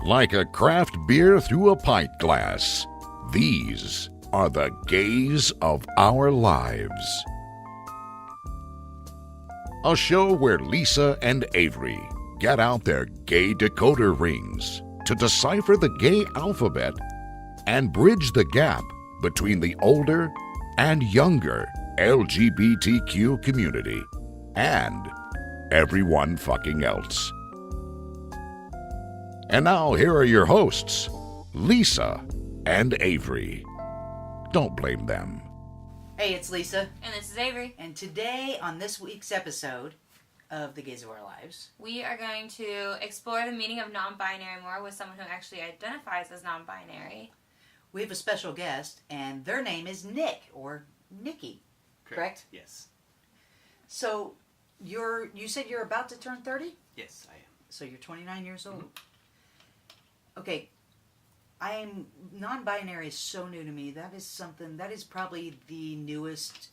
Like a craft beer through a pint glass, these are the gays of our lives. A show where Lisa and Avery get out their gay decoder rings to decipher the gay alphabet and bridge the gap between the older and younger LGBTQ community and everyone fucking else. And now here are your hosts, Lisa and Avery. Don't blame them. Hey, it's Lisa. And this is Avery. And today, on this week's episode of The Gays of Our Lives, we are going to explore the meaning of non-binary more with someone who actually identifies as non-binary. We have a special guest, and their name is Nick, or Nikki. Correct? Yes. So, you said you're about to turn 30? Yes, I am. So you're 29 years old? Mm-hmm. Okay. Non-binary is so new to me. That is probably the newest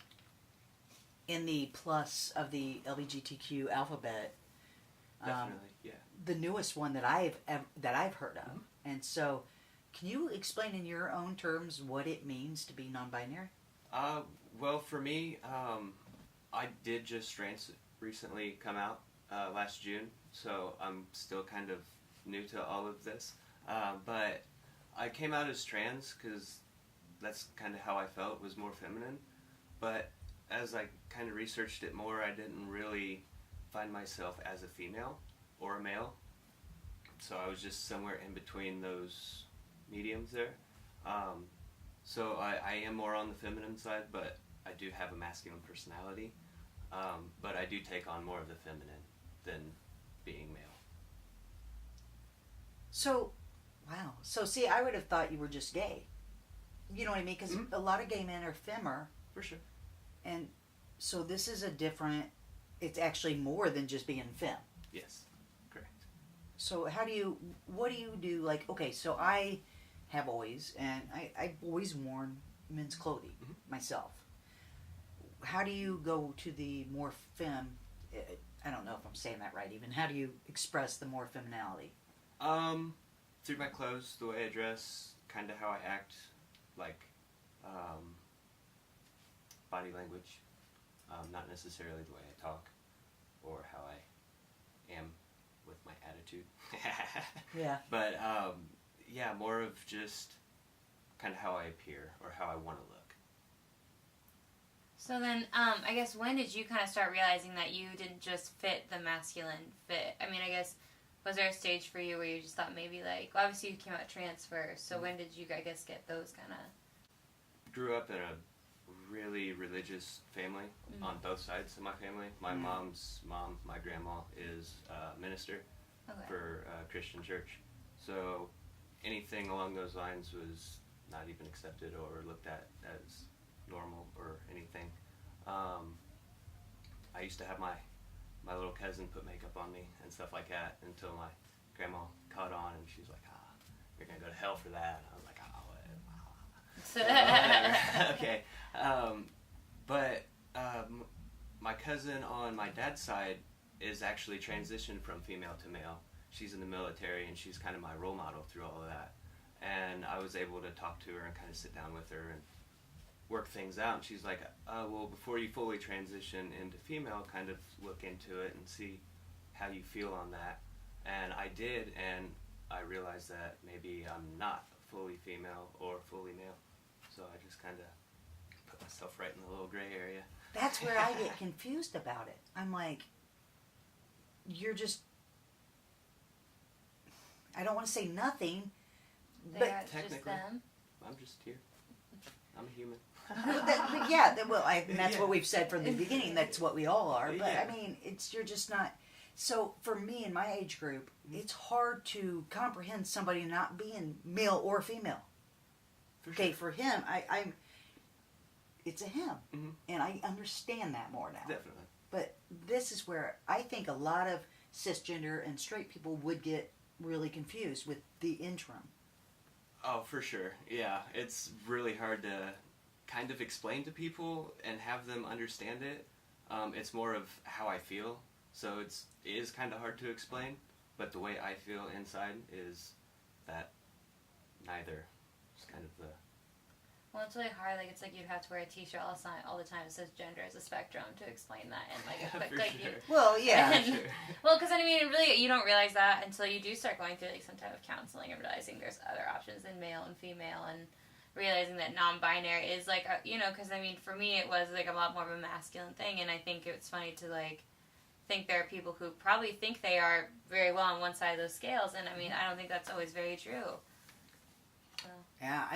in the plus of the LGBTQ alphabet. Definitely, yeah. The newest one that I've heard of. Mm-hmm. And so, can you explain in your own terms what it means to be non-binary? Well, for me, I did just recently come out last June, so I'm still kind of new to all of this. But I came out as trans because that's kind of how I felt, was more feminine. But as I kind of researched it more, I didn't really find myself as a female or a male. So I was just somewhere in between those mediums there. So I am more on the feminine side, but I do have a masculine personality. But I do take on more of the feminine than being male. So, wow. So, see, I would have thought you were just gay. You know what I mean? Because a lot of gay men are femmer. For sure. And so this is it's actually more than just being femme. Yes, correct. So what do you do? Like, okay, so I have always, and I've always worn men's clothing myself. How do you go to the more femme? I don't know if I'm saying that right even. How do you express the more femininity? Through my clothes, the way I dress, kind of how I act, like, body language, not necessarily the way I talk, or how I am with my attitude. Yeah. But, yeah, more of just kind of how I appear, or how I want to look. So then, I guess, when did you kind of start realizing that you didn't just fit the masculine fit? I mean, I guess, was there a stage for you where you just thought maybe, like, well, obviously you came out trans first, so when did you, I guess, get those kind of... Grew up in a really religious family on both sides of my family. My mom's mom, my grandma, is a minister for a Christian church. So anything along those lines was not even accepted or looked at as normal or anything. I used to have my little cousin put makeup on me and stuff like that until my grandma caught on and she's like, you're going to go to hell for that. I was like, whatever. Okay. But my cousin on my dad's side is actually transitioned from female to male. She's in the military and she's kind of my role model through all of that. And I was able to talk to her and kind of sit down with her and work things out. And she's like, well, before you fully transition into female, kind of look into it and see how you feel on that. And I did, and I realized that maybe I'm not fully female or fully male. So I just kind of put myself right in the little gray area. That's where I get confused about it. I'm like, you're just... I don't want to say nothing, but technically, I'm just here. I'm a human. but yeah, that's what we've said from the beginning. That's what we all are. But I mean, you're just not. So for me in my age group, it's hard to comprehend somebody not being male or female. Okay, for him, it's a him, and I understand that more now. Definitely. But this is where I think a lot of cisgender and straight people would get really confused with the interim. Oh, for sure. Yeah, it's really hard to kind of explain to people and have them understand it. It's more of how I feel, so it is kind of hard to explain, but the way I feel inside is that neither is kind of the. Well, it's really hard. Like, it's like you'd have to wear a T-shirt all the time that says "gender is a spectrum" to explain that in like a quick For like. sure. Well, yeah. And, Sure. well, because I mean, really, you don't realize that until you do start going through like some type of counseling and realizing there's other options in male and female, and realizing that non-binary is like because I mean, for me, it was like a lot more of a masculine thing, and I think it's funny to like think there are people who probably think they are very well on one side of those scales, and I mean, I don't think that's always very true. So. Yeah,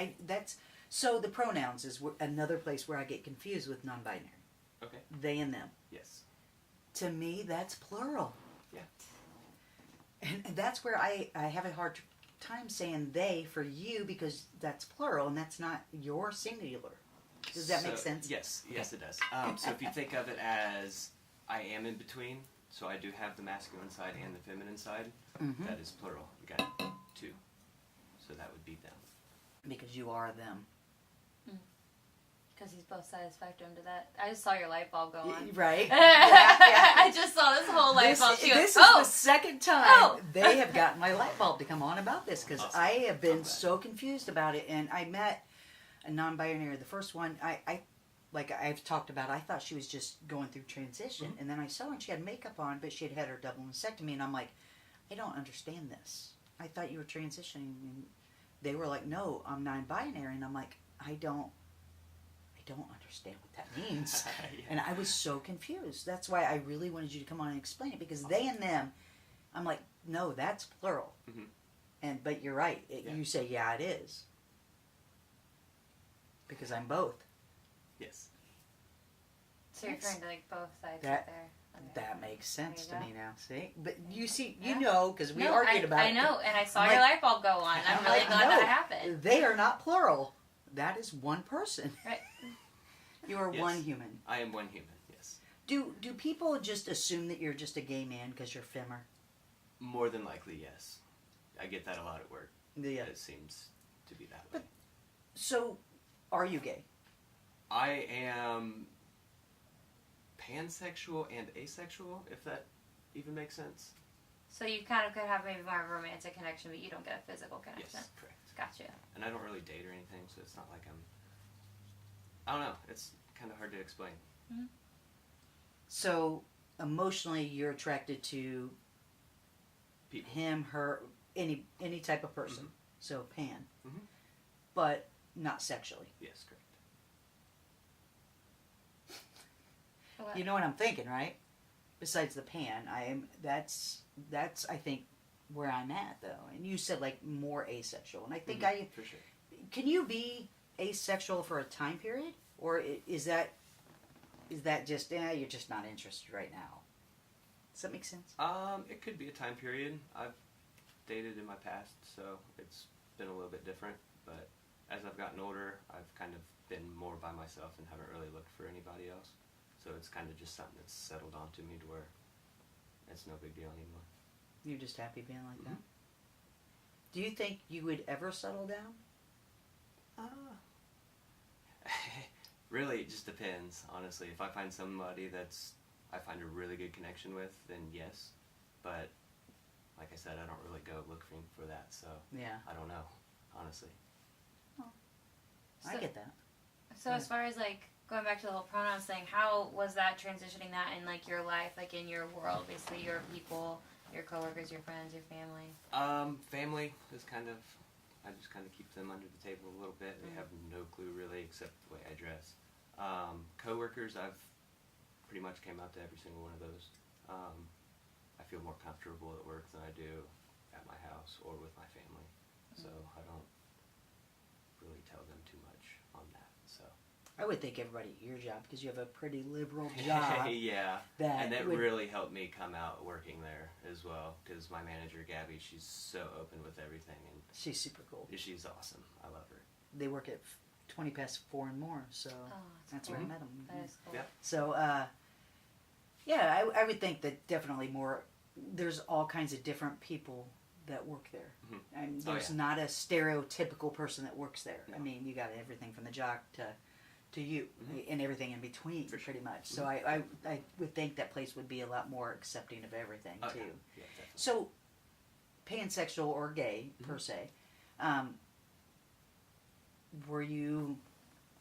so the pronouns is another place where I get confused with non-binary. Okay. They and them. Yes. To me, that's plural. Yeah. And that's where I have a hard time saying they for you, because that's plural and that's not your singular. Does that make sense? Yes, it does. So if you think of it as I am in between, so I do have the masculine side and the feminine side, that is plural. You got two. So that would be them. Because you are them. Because he's both sides of the spectrum to that. I just saw your light bulb go on. Right? I just saw this whole light bulb. She goes, This is the second time they have gotten my light bulb to come on about this, because Awesome. I have been so confused about it. And I met a non-binary, the first one, I like I've talked about, I thought she was just going through transition. And then I saw her and she had makeup on, but she had her double mastectomy. And I'm like, I don't understand this. I thought you were transitioning. And they were like, no, I'm non-binary. And I'm like, I don't understand what that means. Yeah. And I was so confused. That's why I really wanted you to come on and explain it, because they and them, I'm like, no, that's plural. But you're right. You say, yeah, it is. Because I'm both. Yes. So you're referring to like both sides That- right there. Okay. That makes sense to There you me now. See? But you see, Yeah. you know, because we No, argued about it. I know, and I saw I'm your like- light bulb go on. I'm really like, glad no, that happened. They are not plural. That is one person. Right. You are Yes. one human. I am one human, yes. Do people just assume that you're just a gay man because you're femmer? More than likely, yes. I get that a lot at work. Yeah. It seems to be that way. So, are you gay? I am pansexual and asexual, if that even makes sense. So you kind of could have maybe more of a romantic connection, but you don't get a physical connection. Yes, correct. Gotcha. And I don't really date or anything, so it's not like I don't know. It's kind of hard to explain. So, emotionally, you're attracted to People. him, her, any type of person. So, pan. But not sexually. Yes, correct. What? You know what I'm thinking, right? Besides the pan, that's I think where I'm at, though. And you said like more asexual, and I think For sure. can you be asexual for a time period, or is that just you're just not interested right now? Does that make sense? It could be a time period. I've dated in my past, so it's been a little bit different. But as I've gotten older, I've kind of been more by myself and haven't really looked for anybody else. So it's kind of just something that's settled onto me to where it's no big deal anymore. You're just happy being like that. Do you think you would ever settle down? Really, it just depends, honestly. If I find somebody I find a really good connection with, then yes. But like I said, I don't really go looking for that, so Yeah, I don't know, honestly. I get that. So as far as like going back to the whole pronouns thing, how was that transitioning that in like your life, like in your world, basically your people, your coworkers, your friends, your family? Family is I just kind of keep them under the table a little bit. They have no clue really, except the way I dress. Coworkers, I've pretty much came out to every single one of those. I feel more comfortable at work than I do at my house or with my family. So I don't really tell them too much on that. So I would think everybody at your job, because you have a pretty liberal job. yeah, that and that would- really helped me come out working there as well. Because my manager Gabby, she's so open with everything, and She's super cool. she's awesome. I love her. They work at 20 past 4 and more, so that's where I met them. That is cool. Yeah. So, yeah, I would think that definitely more. There's all kinds of different people that work there. And there's not a stereotypical person that works there. No. I mean, you got everything from the jock to you, and everything in between, For sure. pretty much. So I would think that place would be a lot more accepting of everything too. Yeah, definitely. So, pansexual or gay per se, were you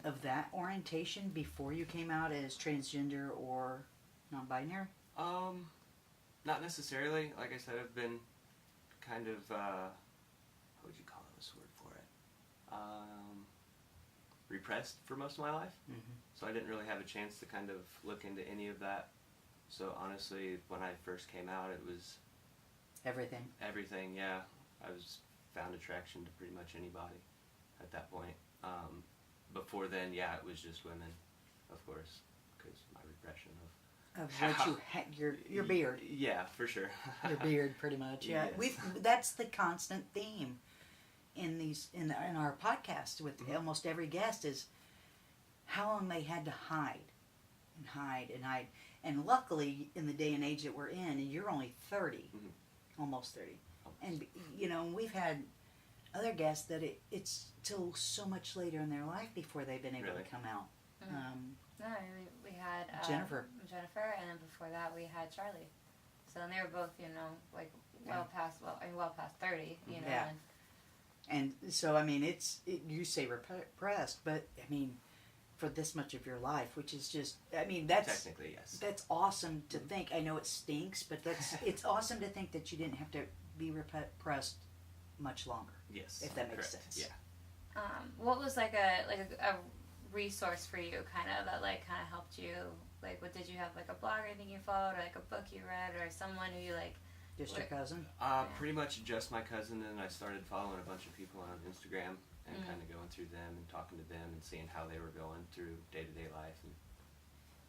of that orientation before you came out as transgender or non-binary? Not necessarily. Like I said, I've been kind of, what would you call this word for it? Repressed for most of my life. So I didn't really have a chance to kind of look into any of that. So honestly, when I first came out, it was Everything. everything. Yeah, I found attraction to pretty much anybody at that point. Before then, yeah, it was just women, of course, because my repression Of what you had, your beard. Yeah, for sure. Your beard, pretty much. Yeah, Yes. that's the constant theme in in our podcast with almost every guest is how long they had to hide and hide and hide. And luckily, in the day and age that we're in, and you're only 30, almost 30, and we've had other guests that it's till so much later in their life before they've been able Really? to come out. No, we had Jennifer, and then before that we had Charlie. So then they were both, like well past 30, Yeah. And so, I mean, you say repressed, but I mean, for this much of your life, which is just, I mean, that's Technically, yes. That's awesome to think. I know it stinks, but it's awesome to think that you didn't have to be repressed much longer. Yes. If that makes correct. sense. Yeah. What was like a resource for you, kind of helped you? Like, what did you have, like a blog or anything you followed, or like a book you read, or someone who you like? Just your cousin? Pretty much just my cousin, and I started following a bunch of people on Instagram and kind of going through them and talking to them and seeing how they were going through day-to-day life. And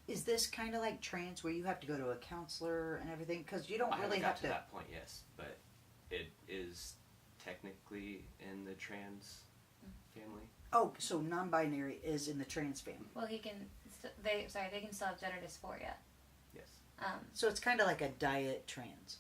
Is this kind of like trans where you have to go to a counselor and everything? Because you don't I really haven't got have to that point, yes, but it is technically in the trans family. Oh, so non-binary is in the trans family. Well, they can still have gender dysphoria. Yes. So it's kind of like a diet trans.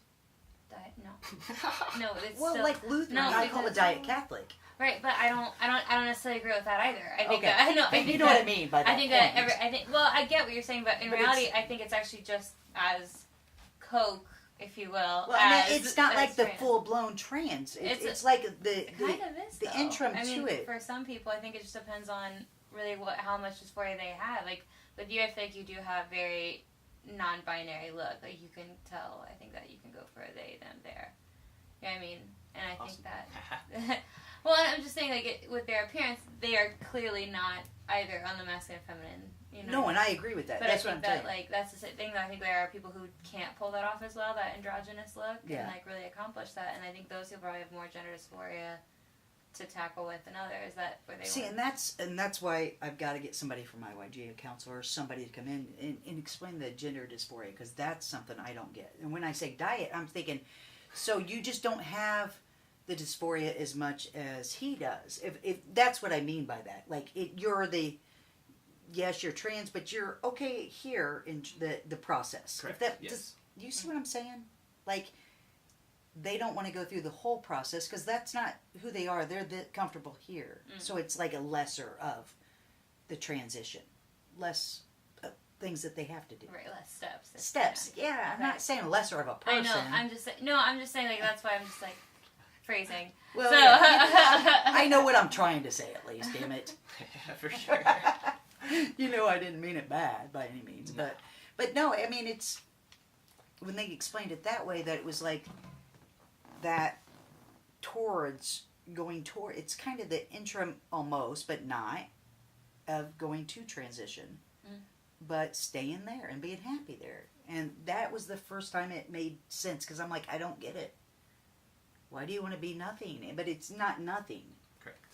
No, it's Well, still, like Lutheran, no, I call it because- diet Catholic. Right, but I don't necessarily agree with that either. I think Okay. that, I know. I You think know that, what I mean by that I think that point. well, I get what you're saying, but in But reality, it's- I think it's actually just as Coke, if you will. Well, I as, mean, it's not as like the trans. full-blown trans. It's like the It kind of is the though. interim I mean, to it. for some people, I think it just depends on really how much dysphoria they have. Like with you, I feel like you do have very non-binary look. Like you can tell. I think that you can go for a they, them, there. You know what I mean? And I Awesome. think that. Well, I'm just saying, like with their appearance, they are clearly not either on the masculine or feminine. You know? No, and I agree with that. But That's I what I'm think that saying. like that's the thing that I think there are people who can't pull that off as well, that androgynous look, Yeah. and like really accomplish that. And I think those people probably have more gender dysphoria to tackle with than others. That where they See, want. and that's why I've got to get somebody from my YG, a counselor, or somebody to come in and explain the gender dysphoria, because that's something I don't get. And when I say diet, I'm thinking, so you just don't have the dysphoria as much as he does. If that's what I mean by that, like you're yes, you're trans, but you're okay here in the process. Correct. If that, Yes. do you see what I'm saying? Like, they don't want to go through the whole process because that's not who they are. They're comfortable here. So it's like a lesser of the transition. Less things that they have to do. Right, less steps. Steps. Yeah, I'm not Right. saying lesser of a I person. know. I'm just saying. No, I'm just saying. Like that's why I'm just like phrasing. Well, So- yeah, I know what I'm trying to say at least, damn it. Yeah, for sure. You know I didn't mean it bad by any means. No. But no, I mean, it's when they explained it that way, that it was like that it's kind of the interim almost, but not, of going to transition, but staying there and being happy there. And that was the first time it made sense, because I'm like, I don't get it. Why do you want to be nothing? But it's not nothing. Correct.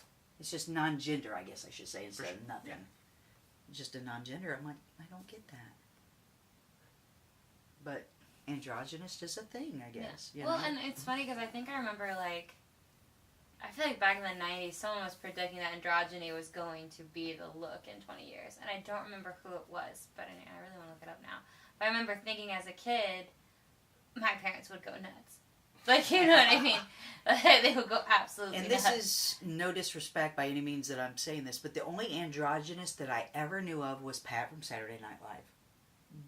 It's just non-gender, I guess I should say, instead sure. of nothing. Yeah. Just a non-gender. I'm like, I don't get that. But androgynous is a thing, I guess. Yeah. You Well, know? and it's funny because I think I remember like, I feel like back in the 90s, someone was predicting that androgyny was going to be the look in 20 years. And I don't remember who it was, but I really want to look it up now. But I remember thinking as a kid, my parents would go nuts. Like, you know what I mean? They would go absolutely And nuts. this is no disrespect by any means that I'm saying this, but the only androgynous that I ever knew of was Pat from Saturday Night Live.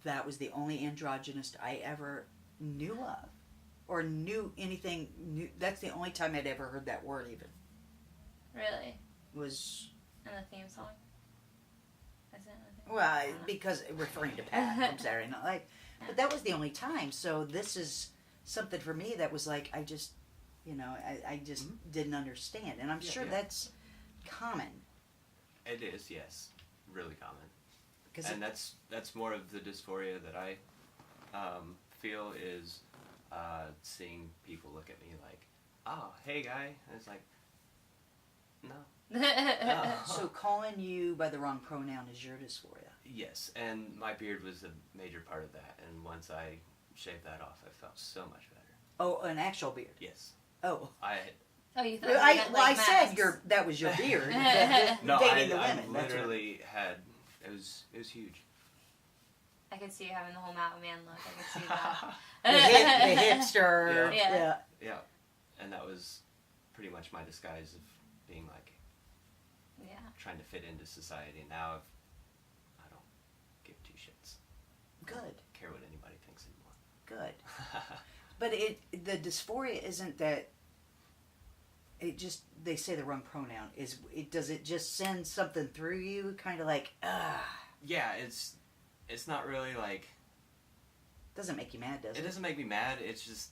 That was the only androgynous I ever knew of. or knew anything new. That's the only time I'd ever heard that word even. Really? Was, In the theme song? Is it in the theme well, because referring to Pat from Saturday Night Live. But that was the only time. So this is something for me that was like, I just, I just didn't understand. And I'm sure that's common. It is, yes, really common. Cause And that's more of the dysphoria that I feel is seeing people look at me like, oh, hey guy. And it's like, no. So calling you by the wrong pronoun is your dysphoria. Yes, and my beard was a major part of that. And once I shaved that off, I felt so much better. Oh, an actual beard. Yes. Oh. Oh, you thought I you meant, like, said masks. that was your beard. No, dating the I women. That's what- literally had, it was huge. I could see you having the whole mountain man look. I could see that. the hipster. Yeah. Yeah. And that was pretty much my disguise of being like, Yeah. trying to fit into society. Now I don't give two shits. Good. I don't care what anybody thinks anymore. Good. But the dysphoria isn't that. It just, they say the wrong pronoun. Does it just send something through you, kind of like, Yeah, it's not really like. Doesn't make you mad, does it? It doesn't make me mad. It just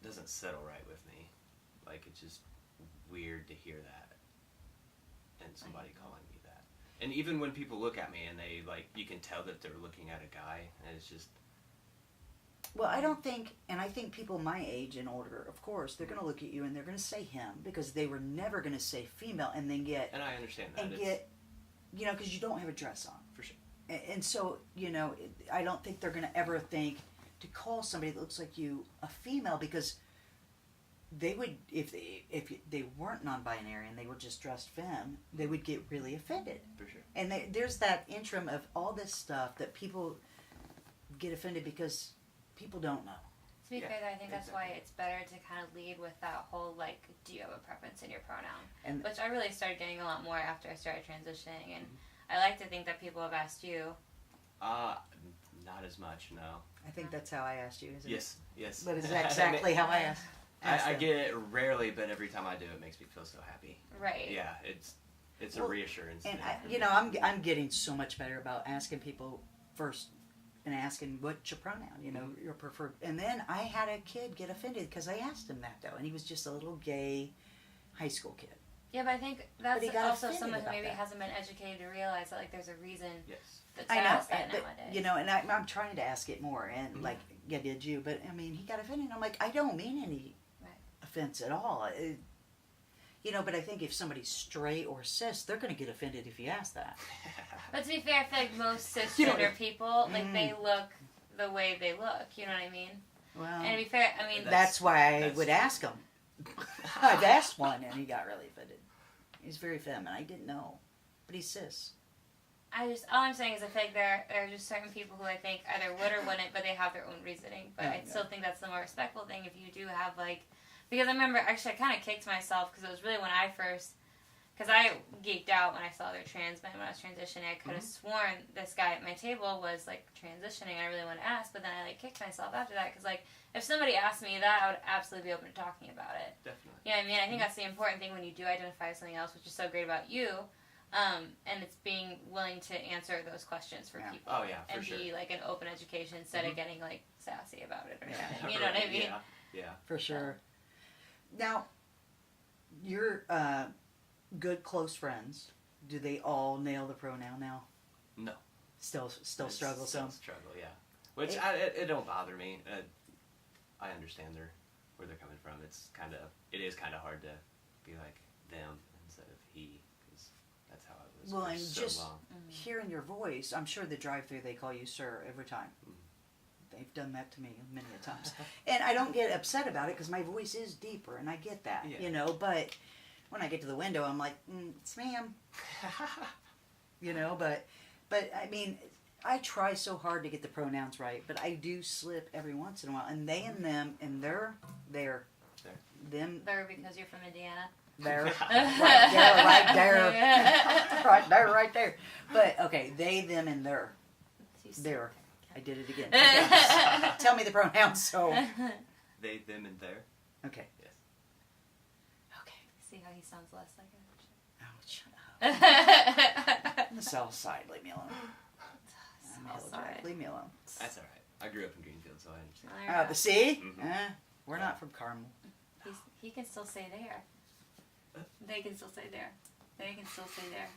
doesn't settle right with me. Like, it's just weird to hear that, and somebody calling me that. And even when people look at me and they like, you can tell that they're looking at a guy, and it's just. Well, I don't think, and I think people my age and older, of course, they're going to look at you and they're going to say him because they were never going to say female, and then get. And I understand that. And get, because you don't have a dress on. For sure. And so, I don't think they're going to ever think to call somebody that looks like you a female, because they would, if they weren't non-binary and they were just dressed femme, they would get really offended. For sure. And there's that interim of all this stuff that people get offended because people don't know. To be Yeah, fair, though, I think that's why exactly. it's better to kind of lead with that whole, like, do you have a preference in your pronoun? And Which I really started getting a lot more after I started transitioning, and I like to think that people have asked you. Not as much, no. I think that's how I asked you, isn't it? Yes. But it's exactly how I asked. I get it rarely, but every time I do, it makes me feel so happy. Right. Yeah, it's a Well, reassurance. And thing for me. I'm getting so much better about asking people first, and asking what's your pronoun, your preferred. And then I had a kid get offended because I asked him that though, and he was just a little gay high school kid. Yeah, but I think that's he got also offended someone who about maybe that. hasn't been educated to realize that, like, there's a reason Yes. to I know, ask that but, nowadays. and I'm trying to ask it more, and like, yeah, did you? But I mean, he got offended. I'm like, I don't mean any Right. offense at all. But I think if somebody's straight or cis, they're going to get offended if you ask that. But to be fair, I feel like most You know, cisgender people, like, they look the way they look. You know what I mean? Well, And to be fair, I mean, that's why I that's would true. ask him. I've asked one, and he got really offended. He's very feminine. I didn't know, but he's cis. all I'm saying is I feel like there are just certain people who I think either would or wouldn't, but they have their own reasoning. But I still think that's the more respectful thing if you do have, like, because I remember, actually, I kind of kicked myself because it was really when I first, because I geeked out when I saw other trans men when I was transitioning. I could have sworn this guy at my table was, like, transitioning. I really wanted to ask, but then I, like, kicked myself after that because, like, if somebody asked me that, I would absolutely be open to talking about it. Definitely. You know what I mean? I think that's the important thing when you do identify as something else, which is so great about you, and it's being willing to answer those questions for Yeah. people. Oh, yeah, for and sure. be, like, an open education instead of getting, like, sassy about it or Yeah. something. You know what I mean? Yeah. For sure. Now, your good close friends, do they all nail the pronoun now? No. Still struggle Still some. struggle, yeah. Which It- it don't bother me. I understand where they're coming from. It is kind of hard to be like them instead of he, because that's how I was Well, for and so just long. hearing your voice, I'm sure the drive-through they call you sir every time. They've done that to me many a times, and I don't get upset about it because my voice is deeper, and I get that, Yeah. But when I get to the window, I'm like, it's ma'am, But I mean, I try so hard to get the pronouns right, but I do slip every once in a while. And they and them and they're them. They're because you're from Indiana. There, right there. Right there. But okay, they, them, and their. Too soon. There. I did it again. Okay. Tell me the pronouns. So they, them, and their. Okay. Yes. Okay. See how he sounds less like Oh, shut up. On the south side, leave me alone. I'm South Jack, side. leave me alone. That's all right. I grew up in Greenfield, so I understand. a... The sea? Mhm. We're not from Carmel. He can still say there. They can still say there. They can still say there.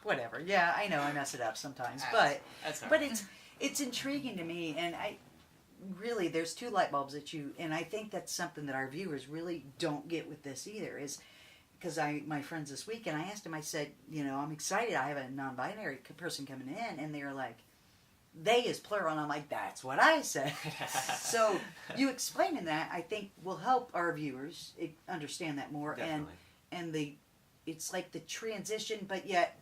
Whatever. Yeah, I know I mess it up sometimes, That's all but right. it's intriguing to me, and I really there's two light bulbs that and I think that's something that our viewers really don't get with this either. Is because my friends this week, and I asked them, I said, I'm excited. I have a non-binary person coming in, and they were like, "They is plural," and I'm like, "That's what I said." So you explaining that, I think, will help our viewers understand that more, Definitely. and it's like the transition, but yet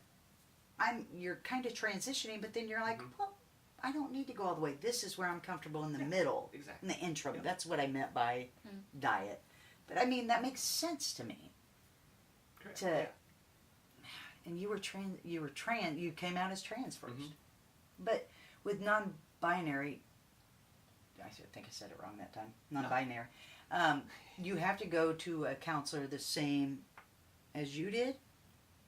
you're kind of transitioning, but then you're like, well, I don't need to go all the way. This is where I'm comfortable in the middle, Exactly. in the interim. Yep. That's what I meant by diet. But I mean, that makes sense to me. Correct. To and you came out as trans 1st, but with non-binary, I think I said it wrong that time. Non-binary, you have to go to a counselor the same as you did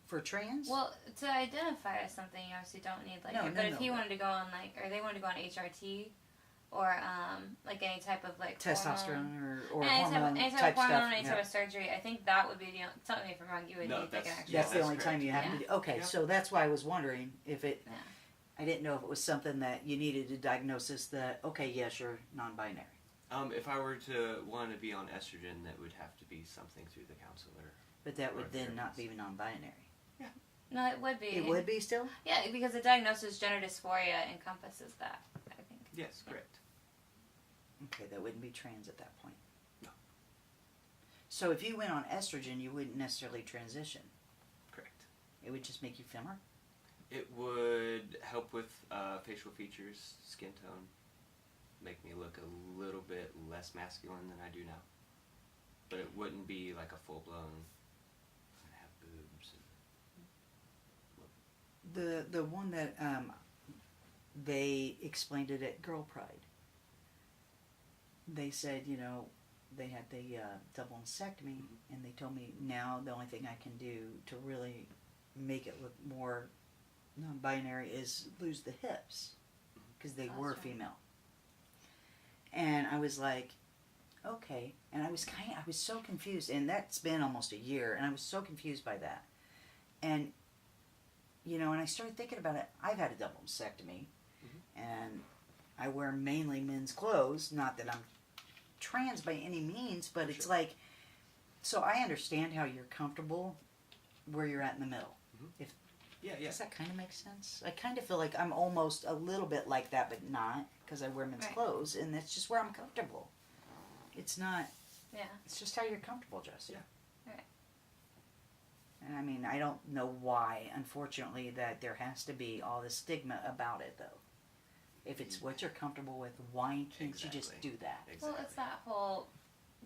for trans. Well, to identify as something, you obviously don't need if he wanted to go on or they wanted to go on HRT, or any type of testosterone or any hormone type type of hormone, stuff. any type of surgery. I think that would be tell me if I'm wrong. You would need like an extra. That's the that's only time correct. you have to do. Okay, Yeah. so that's why I was wondering if it. Yeah. I didn't know if it was something that you needed a diagnosis that. Okay, yes, you're non-binary. If I were to want to be on estrogen, that would have to be something through the counselor. But that would Or then not be therapist. non-binary. No, it would be. It would be still. Yeah, because the diagnosis gender dysphoria encompasses that. I think. Yes, correct. Okay, that wouldn't be trans at that point. No. So if you went on estrogen, you wouldn't necessarily transition. Correct. It would just make you femmer. It would help with facial features, skin tone, make me look a little bit less masculine than I do now. But it wouldn't be like a full-blown, I have boobs. The one that they explained it at Girl Pride. They said, they had the double mastectomy, and they told me now the only thing I can do to really make it look more non-binary is lose the hips, because they were right. female. And I was like, okay. And I was so confused, and that's been almost a year, and I was so confused by that. And and I started thinking about it. I've had a double mastectomy, and I wear mainly men's clothes. Not that I'm trans by any means, but it's like, so I understand how you're comfortable where you're at in the middle. Yeah. Does that kind of make sense? I kind of feel like I'm almost a little bit like that, but not, because I wear men's Right. clothes, and that's just where I'm comfortable. It's not. Yeah. It's just how you're comfortable, Jesse. Yeah. Right. And I mean, I don't know why, unfortunately, that there has to be all this stigma about it, though. If it's what you're comfortable with, why can't you just Exactly. do that? Exactly. Well, it's that whole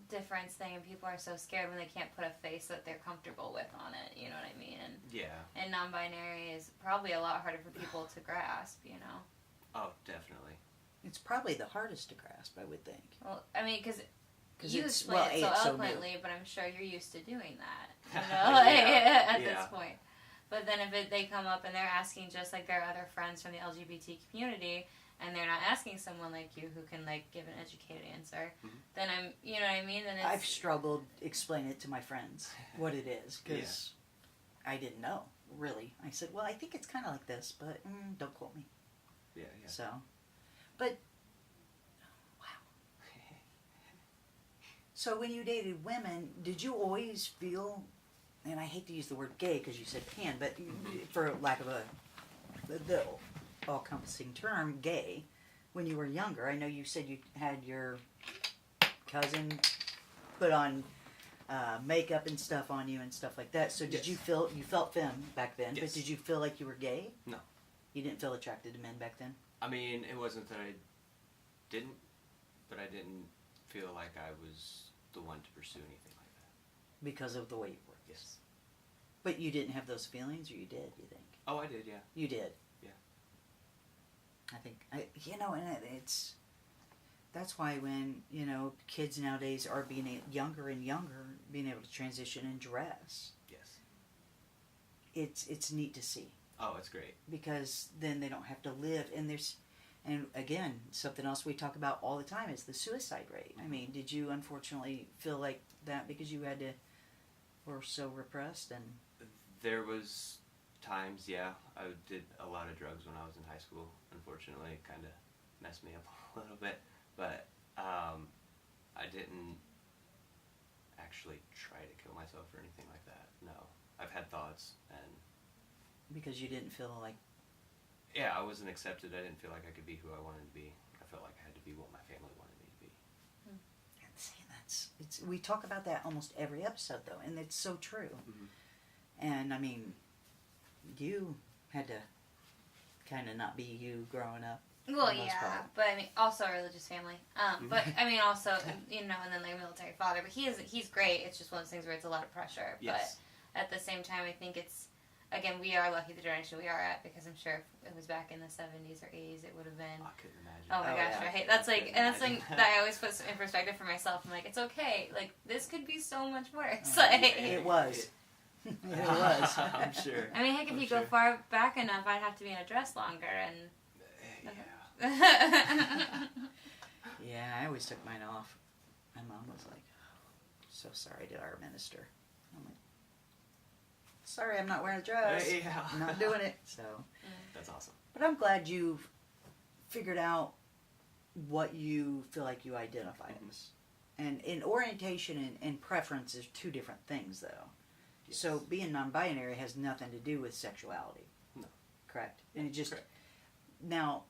difference thing, and people are so scared when they can't put a face that they're comfortable with on it. You know what I mean? And non-binary is probably a lot harder for people to grasp. Oh, definitely. It's probably the hardest to grasp, I would think. Well, I mean, because 'Cause you it's- explain well, it so it's so new. eloquently, but I'm sure you're used to doing that. Yeah. At Yeah. this point. But then if they come up and they're asking just like their other friends from the LGBT community, and they're not asking someone like you who can give an educated answer, then you know what I mean? Then it's, I've struggled explaining it to my friends what it is, because I didn't know, really. I said, well, I think it's kind of like this, but don't quote me. Yeah. So, but, wow. So when you dated women, did you always feel, and I hate to use the word gay because you said pan, but for lack of the all-encompassing term, gay, when you were younger? I know you said you had your cousin put on makeup and stuff on you and stuff like that. So did Yes. you felt femme back then, Yes. but did you feel like you were gay? No. You didn't feel attracted to men back then? I mean, it wasn't that I didn't, but I didn't feel like I was the one to pursue anything like that. Because of the way you were? Yes. But you didn't have those feelings, or you did, you think? Oh, I did, yeah. You did? Yeah. I think, and it's, That's why when, kids nowadays are being younger and younger, being able to transition and dress, Yes. it's neat to see. Oh, it's great. Because then they don't have to live. And again, something else we talk about all the time is the suicide rate. I mean, did you unfortunately feel like that because you were so repressed? And There was times, yeah. I did a lot of drugs when I was in high school. Unfortunately, it kind of messed me up a little bit. But I didn't actually try to kill myself or anything like that. No. I've had thoughts, and because you didn't feel like, yeah, I wasn't accepted. I didn't feel like I could be who I wanted to be. I felt like I had to be what my family wanted me to be. see, we talk about that almost every episode though, and it's so true. Mm-hmm. And I mean, you had to kind of not be you growing up. Well, for the most yeah, part. but I mean, also a religious family. But I mean, also, and then like a military father. But he's great. It's just one of those things where it's a lot of pressure. Yes. But at the same time, I think it's, again, we are lucky the generation we are at, because I'm sure if it was back in the 70s or 80s, it would have been. I couldn't imagine. Oh my gosh, yeah. I hate that's like, and that's something that I always put in perspective for myself. I'm like, it's okay. Like, this could be so much worse. Like, It was. It was. I'm sure. I mean, heck, if I'm you sure. go far back enough, I'd have to be in a dress longer, and. Yeah. Yeah, I always took mine off. My mom was like, so sorry to our minister. I'm like, sorry, I'm not wearing a dress. Yeah. I'm not doing it. So, That's awesome. but I'm glad you've figured out what you feel like you identify as. And in orientation and preference is two different things, though. Yes. So being non-binary has nothing to do with sexuality. No. Correct. And it just Correct. now.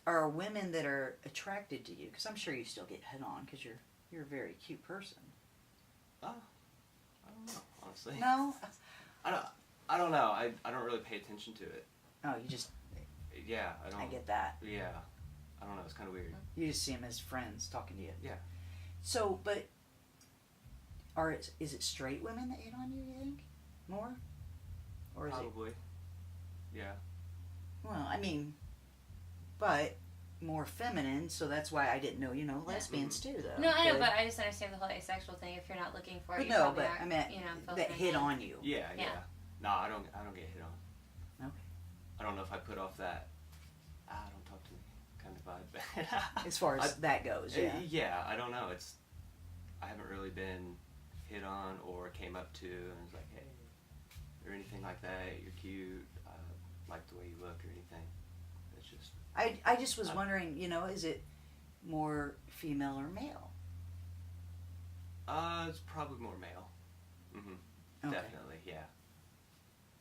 Are women that are attracted to you? Because I'm sure you still get hit on because you're a very cute person. Oh, I don't know, honestly. No. I don't know. I don't really pay attention to it. Oh, you just. Yeah, I don't. I get that. Yeah, I don't know. It's kind of weird. You just see them as friends talking to you. Yeah. So, but is it straight women that hit on you? You think more, or is Probably. Yeah. it? Well, I mean, but more feminine. So that's why I didn't know. Lesbians too, though. No, I know, but I just understand the whole asexual thing. If you're not looking for it, But you no, probably but aren't, I meant that fulfilling hit it. on you. Yeah. Yeah. No, I don't get hit on. Okay. I don't know if I put off that. Don't talk to me kind of vibe. As far as that goes, yeah. Yeah, I don't know. I haven't really been hit on or came up to and was like, hey, or anything like that. You're cute. Like the way you look or anything. It's just. I just was wondering, is it more female or male? It's probably more male. Mm-hmm. Okay. Definitely, yeah.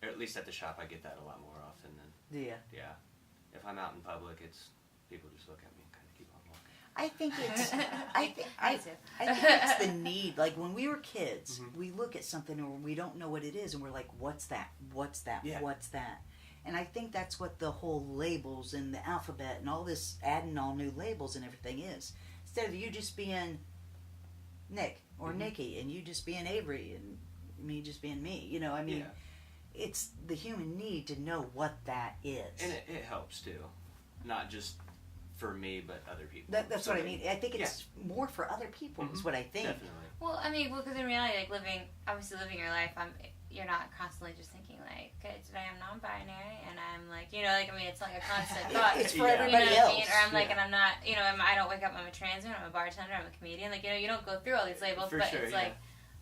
Or at least at the shop, I get that a lot more often than. Yeah. Yeah. If I'm out in public, it's people just look at me and kind of keep on walking. I think it's. I do. I think it's the need. Like when we were kids, Mhm. we look at something and we don't know what it is, and we're like, "What's that? What's that? Yeah. What's that?" And I think that's what the whole labels and the alphabet and all this adding all new labels and everything is. Instead of you just being Nick or Mhm. Nikki, and you just being Avery, and me just being me. Yeah. It's the human need to know what that is. And it helps too. Not just for me, but other people. That's So what I they- mean. I think it's more for other people. Is Mhm. what I think. Definitely. Well, I mean, because in reality, like living your life, you're not constantly just thinking like, okay, today I'm non-binary, and I'm like, it's like a constant thought. It's for Yeah. everybody You know what I mean? else. Or I'm like, Yeah. and I'm not, I don't wake up, I'm a trans woman, I'm a bartender, I'm a comedian. Like, you don't go through all these labels, For but sure, it's yeah. like,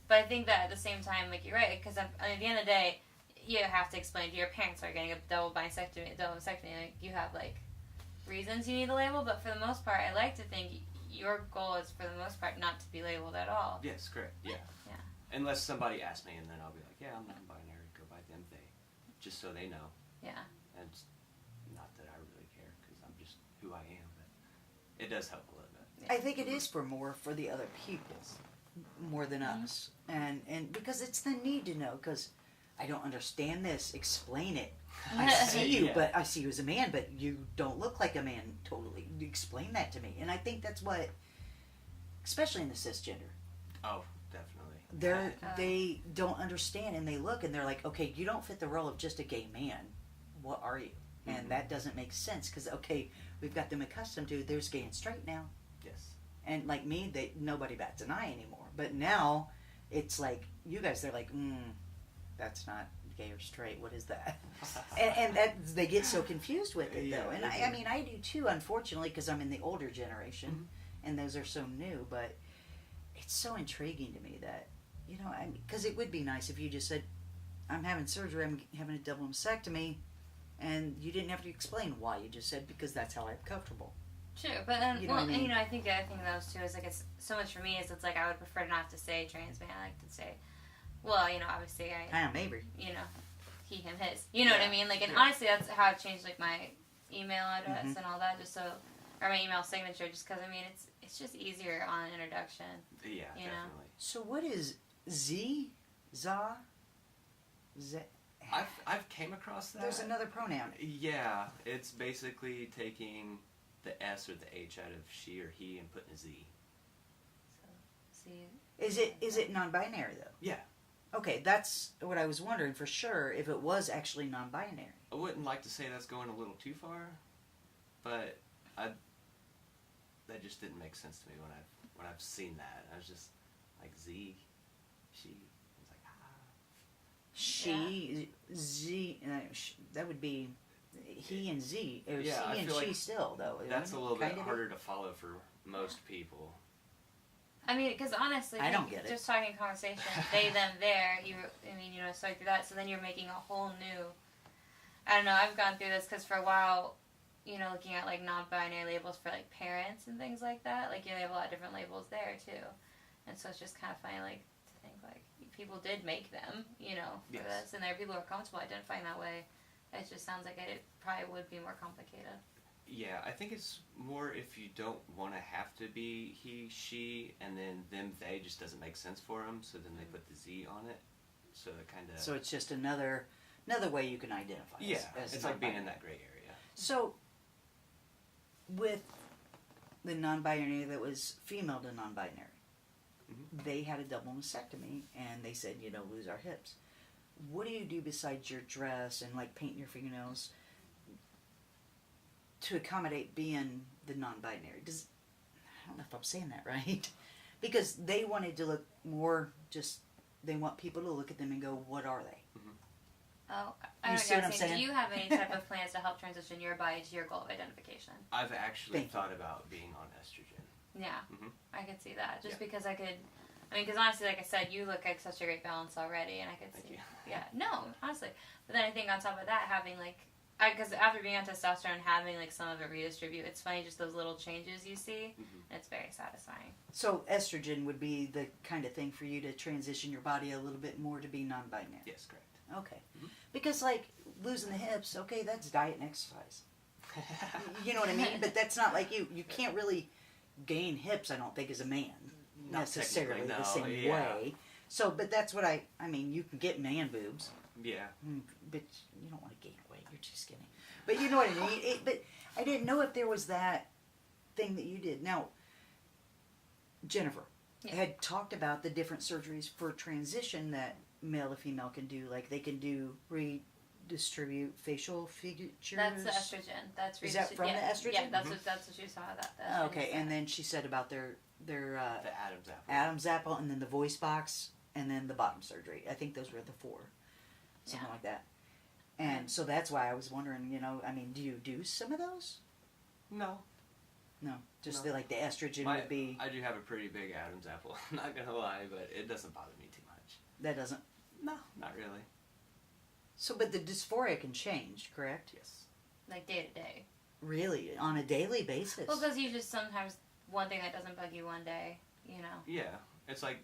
but I think that at the same time, like, you're right, because at the end of the day, you have to explain to your parents are getting a double vasectomy, like, you have, like, reasons you need a label, but for the most part, I like to think your goal is, for the most part, not to be labeled at all. Yes, correct. Yeah. Yeah. Unless somebody asks me, and then I'll be like, yeah, I'm non-binary. Go by them, just so they know. Yeah. And it's not that I really care, because I'm just who I am, but it does help a little bit. I think it is for the other people, more than us, and because it's the need to know. Because I don't understand this. Explain it. I see you, Yeah. but I see you as a man, but you don't look like a man. Totally. Explain that to me, and I think that's what, especially in the cisgender, Oh, definitely. they don't understand, and they look and they're like, okay, you don't fit the role of just a gay man. What are you? and that doesn't make sense because okay, we've got them accustomed to there's gay and straight now, Yes. and like me, nobody bats an eye anymore. But now, it's like you guys, they're like, that's not gay or straight. What is that? and that they get so confused with it though, and I mean I do too, unfortunately, because I'm in the older generation, and those are so new. But it's so intriguing to me that because it would be nice if you just said, I'm having surgery, I'm having a double mastectomy, and you didn't have to explain why. You just said because that's how I'm comfortable. True, but then, You know what I mean? I think the other thing though too is like it's so much for me is it's like I would prefer to not have to say trans man. I like to say, well, obviously Hi, I'm Avery. He, him, his. You know what I mean? Like, and honestly, that's how I've changed like my email address and all that, just so, or my email signature, just because I mean it's just easier on an introduction. Yeah, You definitely. know? So what is Z? Za? Z? I've came across that. There's another pronoun. Yeah, it's basically taking the S or the H out of she or he and putting a Z. So, see, Is it non-binary though? Yeah. Okay, that's what I was wondering for sure if it was actually non-binary. I wouldn't like to say that's going a little too far, but that just didn't make sense to me when I've seen that. I was just like Z, she. I was like She, Z, that would be he and Z, or Yeah, I she and feel she like still though. That's a little bit Kind of harder to follow for most people. I mean, because honestly, I don't get it. Just talking conversation, they, them, there. Start through that. So then you're making a whole new. I don't know. I've gone through this because for a while, looking at like non-binary labels for like parents and things like that. Like they have a lot of different labels there too, and so it's just kind of funny like to think like people did make them, for Yes. this, and there are people who are comfortable identifying that way. It just sounds like it probably would be more complicated. Yeah, I think it's more if you don't want to have to be he, she, and then them, they just doesn't make sense for them. So then they put the Z on it. So it kind of. So it's just another way you can identify. Yeah, as it's like being in non-binary. that gray area. So with the non-binary that was female to non-binary, they had a double mastectomy, and they said, lose our hips. What do you do besides your dress and like painting your fingernails to accommodate being the non-binary? I don't know if I'm saying that right, because they wanted to look more they want people to look at them and go, what are they? Oh, You I see don't what know. I'm saying? Do you have any type of plans to help transition your body to your goal of identification? I've actually Thank you. thought about being on estrogen. Yeah, Mhm. I could see that. Just Yeah. because because honestly, like I said, you look like such a great balance already, and I could Thank see. you. Yeah, no, honestly. But then I think on top of that, having because after being on testosterone, having like some of it redistribute, it's funny just those little changes you see, and it's very satisfying. So estrogen would be the kind of thing for you to transition your body a little bit more to be non-binary. Yes, correct. Okay. Because like losing the hips, okay, that's diet and exercise. You know what I mean? But that's not like you can't really gain hips, I don't think, as a man Not necessarily technically, the no, same yeah. way. So, but that's what I mean, you can get man boobs, Yeah. but you don't want to gain weight. You're too skinny. But you know what I mean? But I didn't know if there was that thing that you did. Now, Jennifer had talked about the different surgeries for transition that male to female can do. Like they can do redistribute facial features. That's the estrogen. That's Is that from the estrogen? Yeah, that's what you saw. That. the estrogen Okay, is and that. then she said about their The Adam's apple. Adam's apple, and then the voice box, and then the bottom surgery. I think those were the four, something like that. And so that's why I was wondering. Do you do some of those? No. No, just No. the estrogen My- would be. I do have a pretty big Adam's apple. I'm not gonna lie, but it doesn't bother me too much. That doesn't. No, not really. So, but the dysphoria can change, correct? Yes. Like day to day. Really, on a daily basis. Well, because you just sometimes one thing that doesn't bug you one day, Yeah, it's like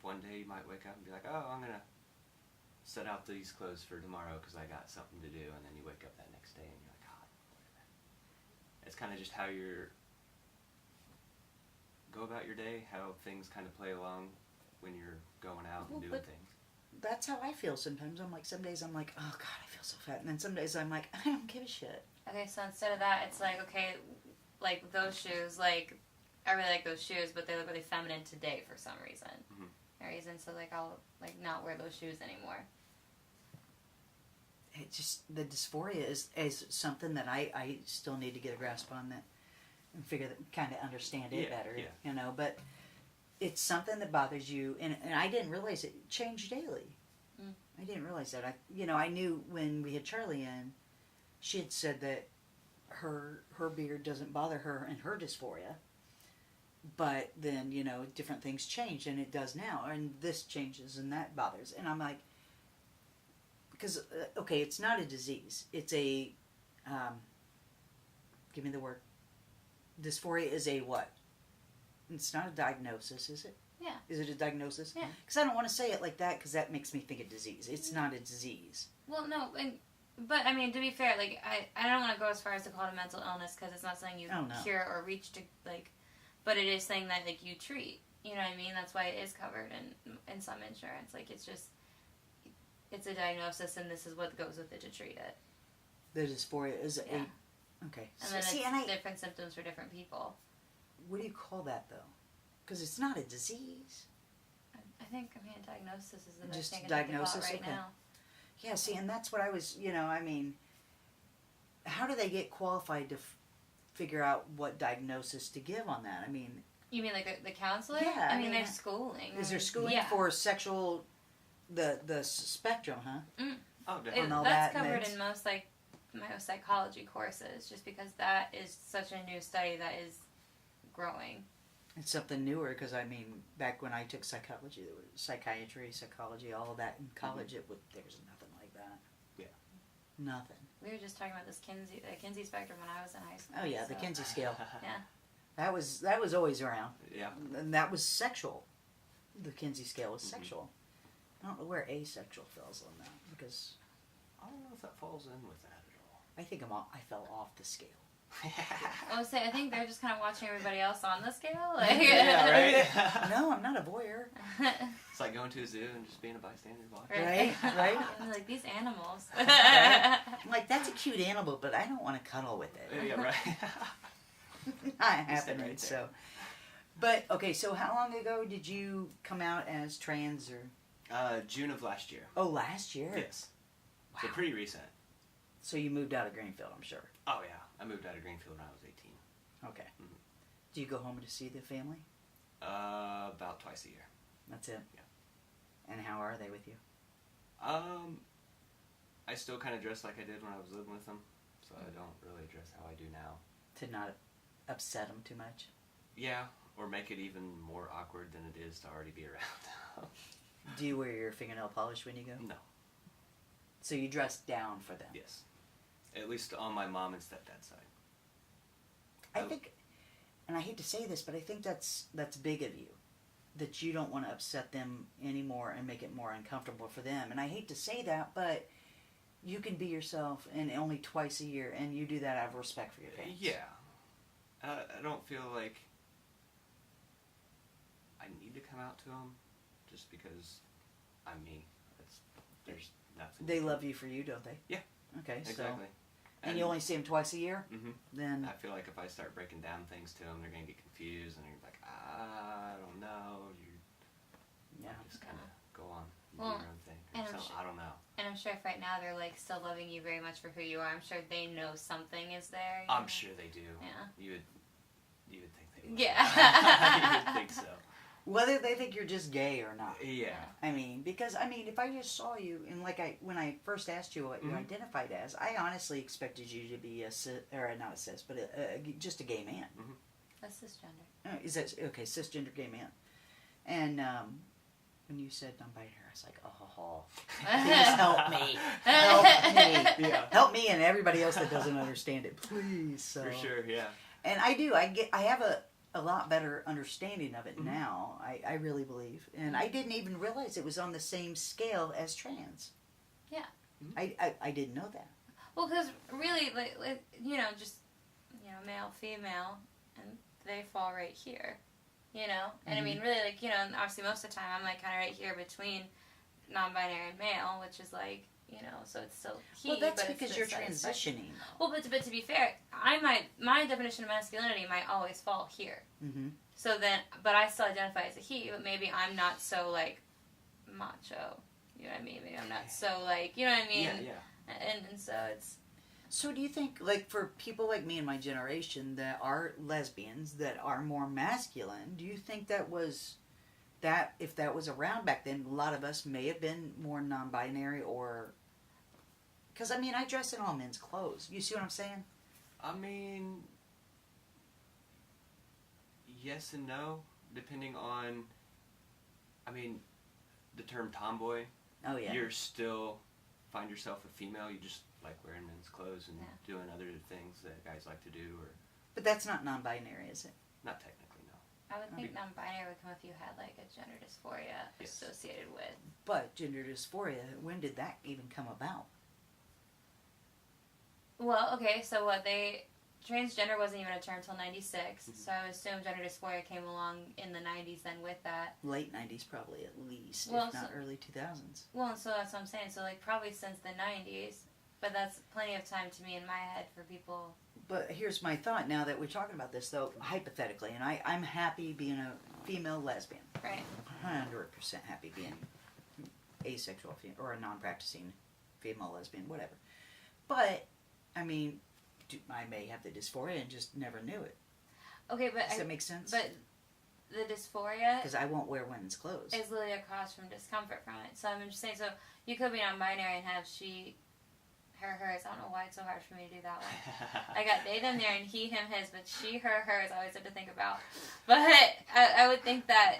one day you might wake up and be like, oh, I'm gonna set out these clothes for tomorrow because I got something to do, and then you wake up that next day and you're like, oh, it's kind of just how you go about your day, how things kind of play along when you're going out and doing but- things. That's how I feel sometimes. Some days I'm like, oh God, I feel so fat. And then some days I'm like, I don't give a shit. Okay, so instead of that, it's like, okay, like those shoes, like, I really like those shoes, but they look really feminine today for some reason. So, like, I'll, like, not wear those shoes anymore. it just, the dysphoria is something that I still need to get a grasp on that and figure that, kind of understand it better, you know, but it's something that bothers you, and I didn't realize it changed daily. I didn't realize that. I knew when we had Charlie in, she had said that her beard doesn't bother her and her dysphoria, but then, you know, different things change, and it does now, and this changes, and that bothers. And I'm like, because, okay, it's not a disease. It's a, give me the word. Dysphoria is a what? It's not a diagnosis, is it? Yeah. Is it a diagnosis? Yeah. Because I don't want to say it like that, because that makes me think of disease. It's not a disease. Well, no, but I mean, to be fair, like, I don't want to go as far as to call it a mental illness, because it's not something you cure or reach to, like, but it is something that, like, you treat. You know what I mean? That's why it is covered in some insurance. Like, it's just, it's a diagnosis, and this is what goes with it to treat it. The dysphoria is a... Okay. And then it's different symptoms for different people. What do you call that, though? Because it's not a disease. I think, I mean, a diagnosis is the best Just thing diagnosis, right now. Yeah, see, and that's what I was, you know, I mean, how do they get qualified to figure out what diagnosis to give on that? I mean... You mean like the counselor? Yeah. I mean, there's schooling. Is there schooling for sexual, the spectrum, huh? Mm. Oh, definitely. That's covered in most, like, my psychology courses, just because that is such a new study that is growing. It's something newer, because, I mean, back when I took psychology, there was psychiatry, psychology, all of that in college, there's nothing like that. Yeah. Nothing. We were just talking about this Kinsey spectrum when I was in high school. Oh, yeah, the Kinsey scale. Yeah. That was always around. Yeah. And that was sexual. The Kinsey scale was sexual. I don't know where asexual falls on that, because... I don't know if that falls in with that at all. I think I fell off the scale. I think they're just kind of watching everybody else on the scale. Like, yeah, right? No, I'm not a voyeur. It's like going to a zoo and just being a bystander watching. Right? I'm like, these animals. Right? I'm like, that's a cute animal, but I don't want to cuddle with it. Yeah, right. Not happening, right so. But, okay, so how long ago did you come out as trans, or? June of last year. Oh, last year? Yes. Wow. So pretty recent. So you moved out of Greenfield, I'm sure. Oh, yeah. I moved out of Greenfield when I was 18. Okay. Mm-hmm. Do you go home to see the family? About twice a year. That's it? Yeah. And how are they with you? I still kind of dress like I did when I was living with them, so I don't really dress how I do now. To not upset them too much? Yeah, or make it even more awkward than it is to already be around. Do you wear your fingernail polish when you go? No. So you dress down for them? Yes. At least on my mom and stepdad's side. I think, and I hate to say this, but I think that's big of you. That you don't want to upset them anymore and make it more uncomfortable for them. And I hate to say that, but you can be yourself, and only twice a year, and you do that out of respect for your parents. Yeah. I don't feel like I need to come out to them just because I'm me. There's nothing. They love you for you, don't they? Yeah. Okay, exactly. So... And you only see them twice a year? Mm-hmm. Then... I feel like if I start breaking down things to them, they're going to get confused, and they're like, I don't know. You just kind of go on and do your own thing. So, I don't know. And I'm sure if right now they're, like, still loving you very much for who you are, I'm sure they know something is there. I'm sure they do. Yeah. You would think they would. Yeah. You would think so. Whether they think you're just gay or not. Yeah. I mean, because, if I just saw you, and when I first asked you what you identified as, I honestly expected you to be not a cis, but just a gay man. Mm-hmm. A cisgender. Is that, okay, cisgender gay man. And when you said non-binary, I was like, oh, please help me. Help me. Yeah. Help me and everybody else that doesn't understand it, please. So. For sure, yeah. And I do. I have a lot better understanding of it now. I really believe. And I didn't even realize it was on the same scale as trans. Yeah. I didn't know that. Well, because really, like, just, male, female, and they fall right here, And I mean, really, like, obviously most of the time I'm, like, kind of right here between non-binary and male, which is, like, so it's still he. Well, that's but because you're transitioning. Well, but to be fair, my definition of masculinity might always fall here. Mm-hmm. So then, but I still identify as a he, but maybe I'm not so, like, macho. You know what I mean? Maybe I'm not so, like, you know what I mean? Yeah. and so it's. So do you think, like, for people like me and my generation that are lesbians, that are more masculine, do you think that if that was around back then, a lot of us may have been more non-binary, or... Because, I mean, I dress in all men's clothes. You see what I'm saying? I mean, yes and no, depending on, I mean, the term tomboy. Oh, yeah. You're still, find yourself a female, you just like wearing men's clothes and doing other things that guys like to do, or... But that's not non-binary, is it? Not technically, no. I would think non-binary would come if you had like a gender dysphoria associated with. But gender dysphoria, when did that even come about? Well, okay, so transgender wasn't even a term until 96, so I would assume gender dysphoria came along in the 90s then with that. Late 90s probably, at least, if not early 2000s. Well, so that's what I'm saying, so like probably since the 90s, but that's plenty of time to me in my head for people. But here's my thought now that we're talking about this, though, hypothetically, and I'm happy being a female lesbian. Right. 100% happy being asexual or a non-practicing female lesbian, whatever. But, I mean, I may have the dysphoria and just never knew it. Okay, but... Does that make sense? But the dysphoria... Because I won't wear women's clothes. ...is literally across from discomfort from it. So I'm just saying, so you could be non-binary and have she... her, hers. I don't know why it's so hard for me to do that one. I got they, them, there, and he, him, his, but she, her, hers, I always have to think about. But I would think that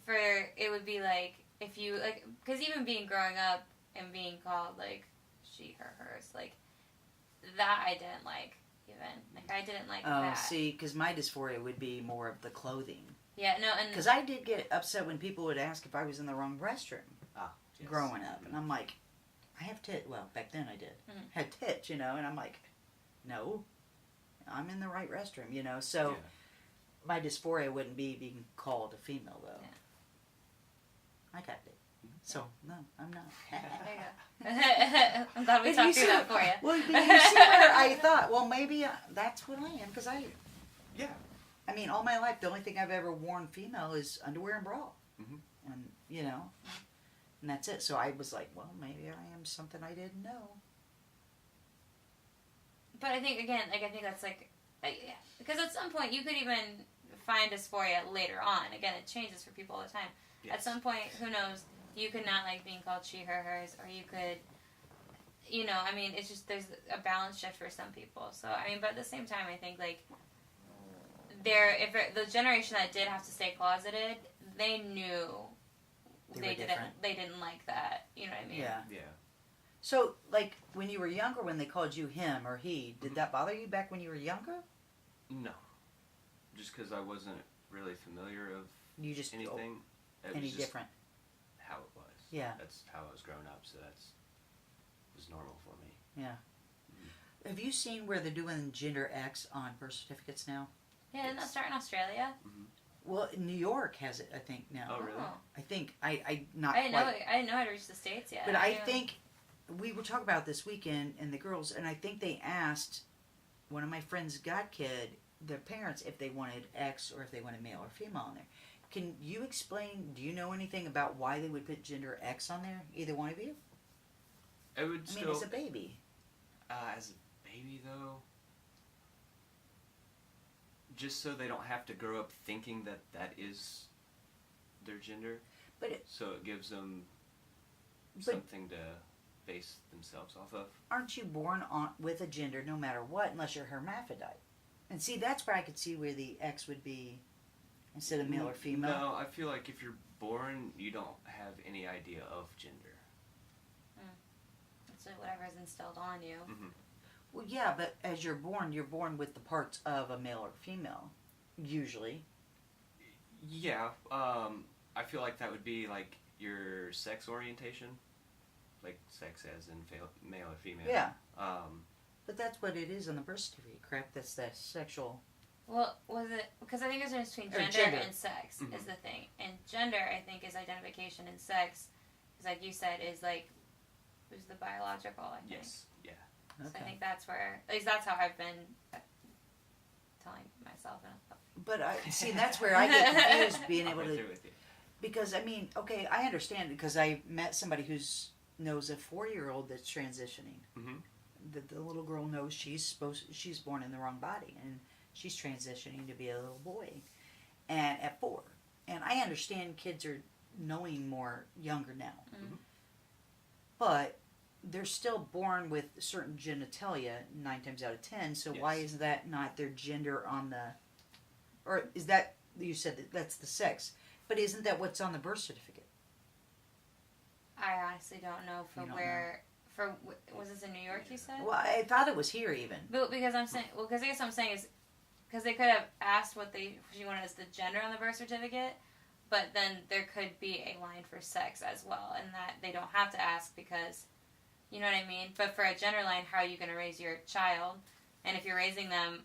for, it would be like, if you, like, because even growing up and being called, like, she, her, hers, like, that I didn't like, even. Like, I didn't like that. Oh, see, because my dysphoria would be more of the clothing. Yeah, no, and... Because I did get upset when people would ask if I was in the wrong restroom growing up. And I'm like... I have tits. Well, back then I did. Had tits, and I'm like, no, I'm in the right restroom, So my dysphoria wouldn't be being called a female, though. Yeah. I got it. So, no, I'm not. There you go. I'm glad we talked through that for you. Well, you see where I thought, well, maybe that's what I am, because Yeah. I mean, all my life, the only thing I've ever worn female is underwear and bra. Mm-hmm. And, and that's it. So I was like, well, maybe I am something I didn't know. But I think, again, I think that's because at some point you could even find dysphoria later on. Again, it changes for people all the time. Yes. At some point, who knows, you could not like being called she, her, hers, or you could, I mean, it's just, there's a balance shift for some people. So, I mean, but at the same time, I think, like, the generation that did have to stay closeted, they knew they didn't like that. You know what I mean? Yeah. Yeah. So, like, when you were younger, when they called you him or he, did that bother you back when you were younger? No. Just because I wasn't really familiar of anything. It any was just different. how it was. Yeah. That's how I was growing up, so it was normal for me. Yeah. Mm-hmm. Have you seen where they're doing gender X on birth certificates now? Yeah, didn't that start in Australia? Mm-hmm. Well, New York has it, I think, now. Oh, really? I think. I not I didn't quite. know. I didn't know how to reach the States yet. But I think we were talking about this weekend, and the girls, and I think they asked one of my friends' godkid, their parents, if they wanted X or if they wanted male or female on there. Can you explain, do you know anything about why they would put gender X on there? Either one of you? It would I mean, as a baby. As a baby, though, just so they don't have to grow up thinking that is their gender. So it gives them something to base themselves off of. Aren't you born with a gender no matter what, unless you're hermaphrodite? And see, that's where I could see where the X would be instead of male or female. No, I feel like if you're born, you don't have any idea of gender. So whatever is instilled on you. Mm-hmm. Well, yeah, but as you're born with the parts of a male or female, usually. Yeah, I feel like that would be like your sex orientation, like sex as in male or female. Yeah. But that's what it is on the birth certificate, correct? That's the sexual. Well, was it, because I think there's a difference between gender and sex is the thing. And gender, I think, is identification, and sex, is like you said, is like, who's the biological, I think. Yes, yeah. So I think that's where, at least that's how I've been telling myself. But see, that's where I get confused being I'll able go to, through with you. because I mean, okay, I understand because I met somebody who's knows a 4-year-old that's transitioning. Mm-hmm. The little girl knows she's born in the wrong body, and she's transitioning to be a little boy, and at 4. And I understand kids are knowing more younger now, but they're still born with certain genitalia 9 times out of 10. So why is that not their gender on the, or is that, you said that's the sex, but isn't that what's on the birth certificate? I honestly don't know was this in New York, you said? Well, I thought it was here even. But because I'm saying, because I guess what I'm saying is, because they could have asked what she wanted as the gender on the birth certificate, but then there could be a line for sex as well, and that they don't have to ask because, you know what I mean? But for a gender line, how are you going to raise your child? And if you're raising them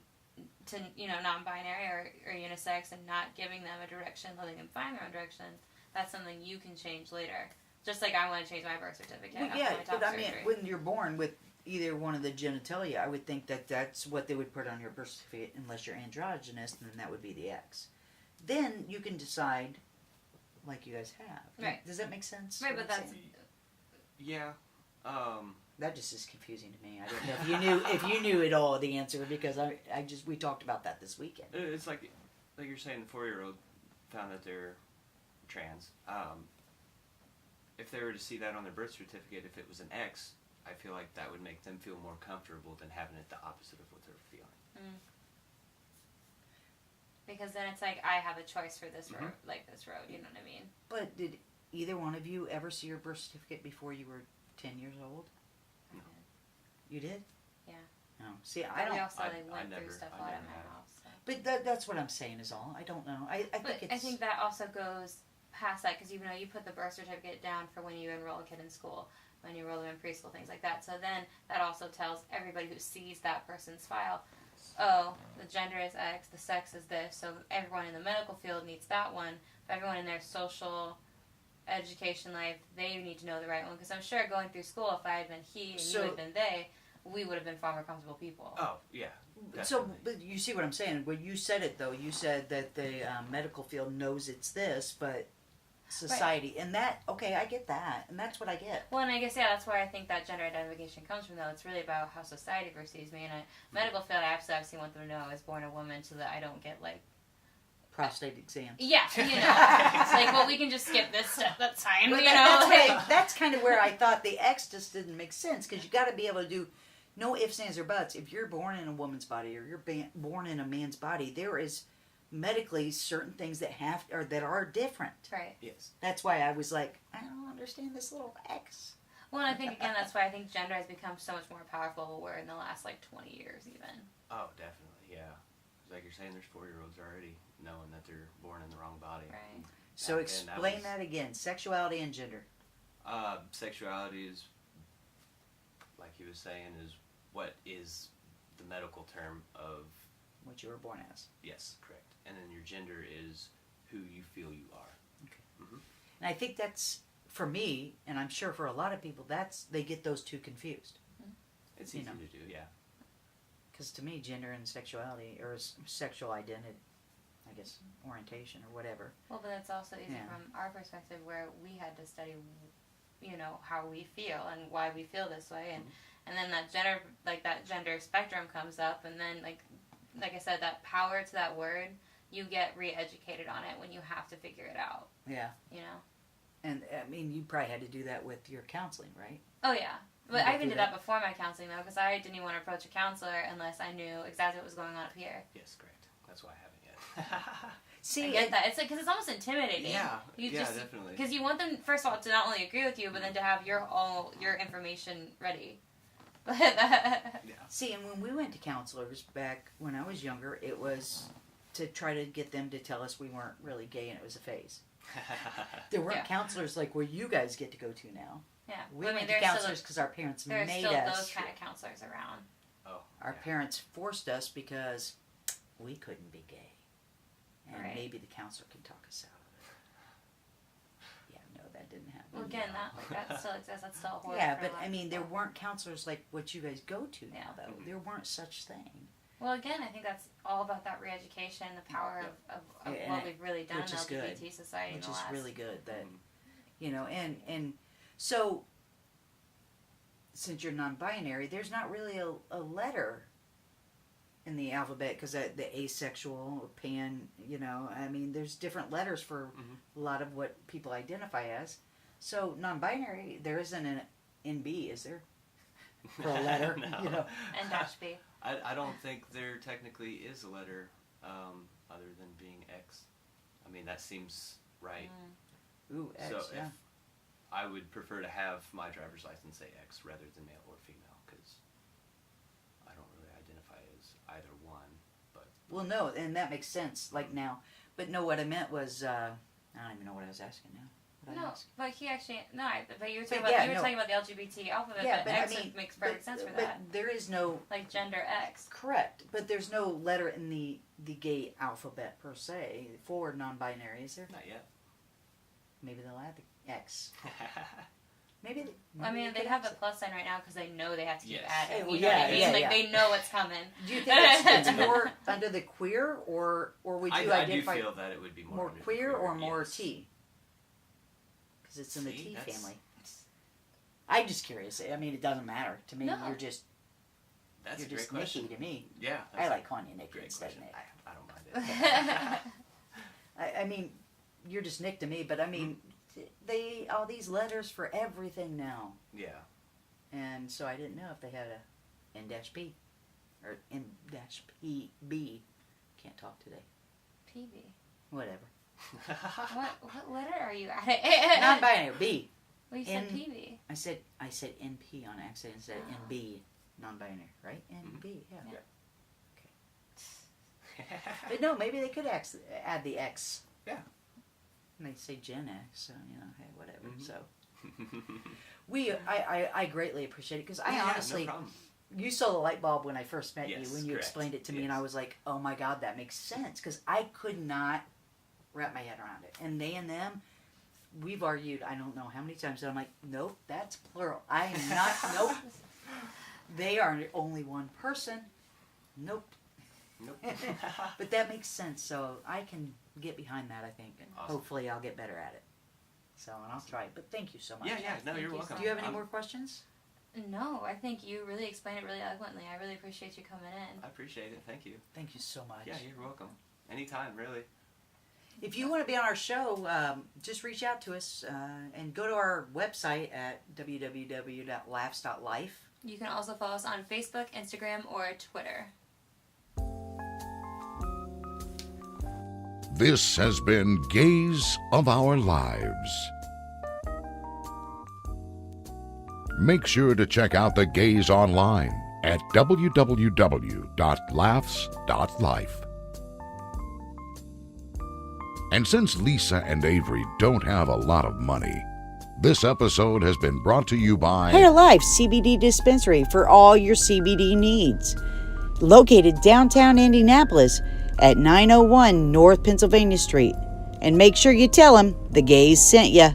to, non-binary or unisex and not giving them a direction, letting them find their own direction, that's something you can change later. Just like I want to change my birth certificate. Well, yeah, but I mean, when you're born with either one of the genitalia, I would think that that's what they would put on your birth certificate, unless you're androgynous, and then that would be the X. Then you can decide, like you guys have. Right. Does that make sense? Right, but that's... Yeah. That just is confusing to me. I don't know if you knew it all, the answer, because we talked about that this weekend. It's like you're saying, the 4-year-old found that they're trans. If they were to see that on their birth certificate, if it was an X, I feel like that would make them feel more comfortable than having it the opposite of what they're feeling. Because then it's like, I have a choice for this road, this road, you know what I mean? But did either one of you ever see your birth certificate before you were 10 years old? No. You did? Yeah. No. See, But I don't. we also went never- through stuff I out never of my have. house. So. But that's what I'm saying is all. I don't know. I think it's... I think that also goes past that, because you put the birth certificate down for when you enroll a kid in school, when you enroll them in preschool, things like that. So then that also tells everybody who sees that person's file, oh, the gender is X, the sex is this, so everyone in the medical field needs that one. But everyone in their social education life, they need to know the right one. Because I'm sure going through school, if I had been he and you had been they, we would have been far more comfortable people. Oh, yeah. Definitely. So, but you see what I'm saying? When you said it, though, you said that the medical field knows it's this, but society, and that, okay, I get that, and that's what I get. Well, and I guess, that's where I think that gender identification comes from, though. It's really about how society perceives me. In a medical field, I absolutely want them to know I was born a woman so that I don't get, prostate exams. Yeah, it's like, well, we can just skip this step. That's fine, Well, that's kind of where I thought the X just didn't make sense, because you got to be able to do no ifs, ands, or buts. If you're born in a woman's body or you're born in a man's body, there is medically certain things that that are different. Right. Yes. That's why I was like, I don't understand this little X. Well, and I think, again, that's why I think gender has become so much more powerful, where in the last, 20 years, even. Oh, definitely, yeah. Like you're saying, there's 4-year-olds already knowing that they're born in the wrong body. Right. So explain that again. Sexuality and gender. Sexuality is, like he was saying, is what is the medical term of... What you were born as. Yes, correct. And then your gender is who you feel you are. Okay. Mm-hmm. And I think that's, for me, and I'm sure for a lot of people, they get those two confused. It's easy to do, yeah. Because to me, gender and sexuality, or sexual identity, I guess, orientation or whatever. Well, but that's also easy from our perspective, where we had to study, how we feel and why we feel this way, and then that gender, that gender spectrum comes up, and then like I said, that power to that word, you get re-educated on it when you have to figure it out. Yeah. And I mean, you probably had to do that with your counseling, right? Oh yeah. But I even did that before my counseling, though, because I didn't even want to approach a counselor unless I knew exactly what was going on up here. Yes, correct. That's why I haven't yet. See, I get that. It's because it's almost intimidating. Yeah, just, definitely. Because you want them, first of all, to not only agree with you, but then to have your information ready. See, and when we went to counselors back when I was younger, it was to try to get them to tell us we weren't really gay and it was a phase. There weren't counselors like where you guys get to go to now. Yeah. We went to counselors because our parents made us. There's still those kind of counselors around. Oh. Our parents forced us because we couldn't be gay. And maybe the counselor can talk us out of it. Yeah, no, that didn't happen. Well, again, that still exists. That's still a horror. Yeah, but I mean, there weren't counselors like what you guys go to now, though. There weren't such thing. Well, again, I think that's all about that re-education, the power of what we've really done in LGBT society. Which in the last. Really good. That, and so since you're non-binary, there's not really a letter in the alphabet because the asexual or pan, I mean, there's different letters for a lot of what people identify as. So non-binary, there isn't an NB, is there? For a letter, No. N-B. I don't think there technically is a letter other than being X. I mean, that seems right. Ooh, X, So yeah. if I would prefer to have my driver's license say X rather than male or female, because I don't really identify as either one. But Well, no, and that makes sense, like now. But no, what I meant was, I don't even know what I was asking now. What did I No, ask? but he actually but you were talking But about yeah, no. talking about the LGBT alphabet, Yeah, but but X I mean, makes perfect sense for but that. there is no Like gender X. correct, but there's no letter in the gay alphabet per se for non-binary, is there? not yet. Maybe they'll add the X. Maybe. I mean, they have the plus sign right now because they know they have to keep Yes. adding. Well, You know what I yeah, mean? yeah, Like yeah. they know what's coming. Do you think it's more under the queer, or would you I do identify feel that it would be more under the queer or more yes. T? Because it's in the See, T that's- family. I'm just curious. I mean, it doesn't matter to me. No. You're just That's you're a great just question. Nikki to me. Yeah, I that's like calling you a Nikki great instead question. of Nick. I don't mind it. I mean, you're just Nick to me, but I mean, they all these letters for everything now, Yeah. and so I didn't know if they had a N-P or N-PB. Can't talk today. PB. Whatever. What letter are you at? Non-binary B. Well, you said N- PB. I said NP on accident instead of NB. Non-binary, right? NB. Yeah. Yeah. But no, maybe they could add the X. Yeah. And they say Gen X, so hey, whatever. Mhm. So I greatly appreciate it because I Yeah, honestly, no problem. you saw the light bulb when I first met Yes, you when you correct. explained it to me, Yes. and I was like, oh my God, that makes sense because I could not wrap my head around it. And they and them, we've argued I don't know how many times, and I'm like, nope, that's plural. I am not. Nope. They are only one person. Nope. Nope. But that makes sense, so I can get behind that, I think, and Awesome. hopefully I'll get better at it. So, and I'll try it. But thank you so much. Yeah, no, Thank you're you welcome. Do you have any I'm- more questions? No, I think you really explained it really eloquently. I really appreciate you coming in. I appreciate it. Thank you. Thank you so much. Yeah, you're welcome. Anytime, really. If you want to be on our show, just reach out to us and go to our website at www.laughs.life. You can also follow us on Facebook, Instagram, or Twitter. This has been Gaze of Our Lives. Make sure to check out the Gaze online at www.laughs.life. And since Lisa and Avery don't have a lot of money, this episode has been brought to you by Hair Life CBD Dispensary for all your CBD needs. Located downtown Indianapolis at 901 North Pennsylvania Street. And make sure you tell them the gays sent ya.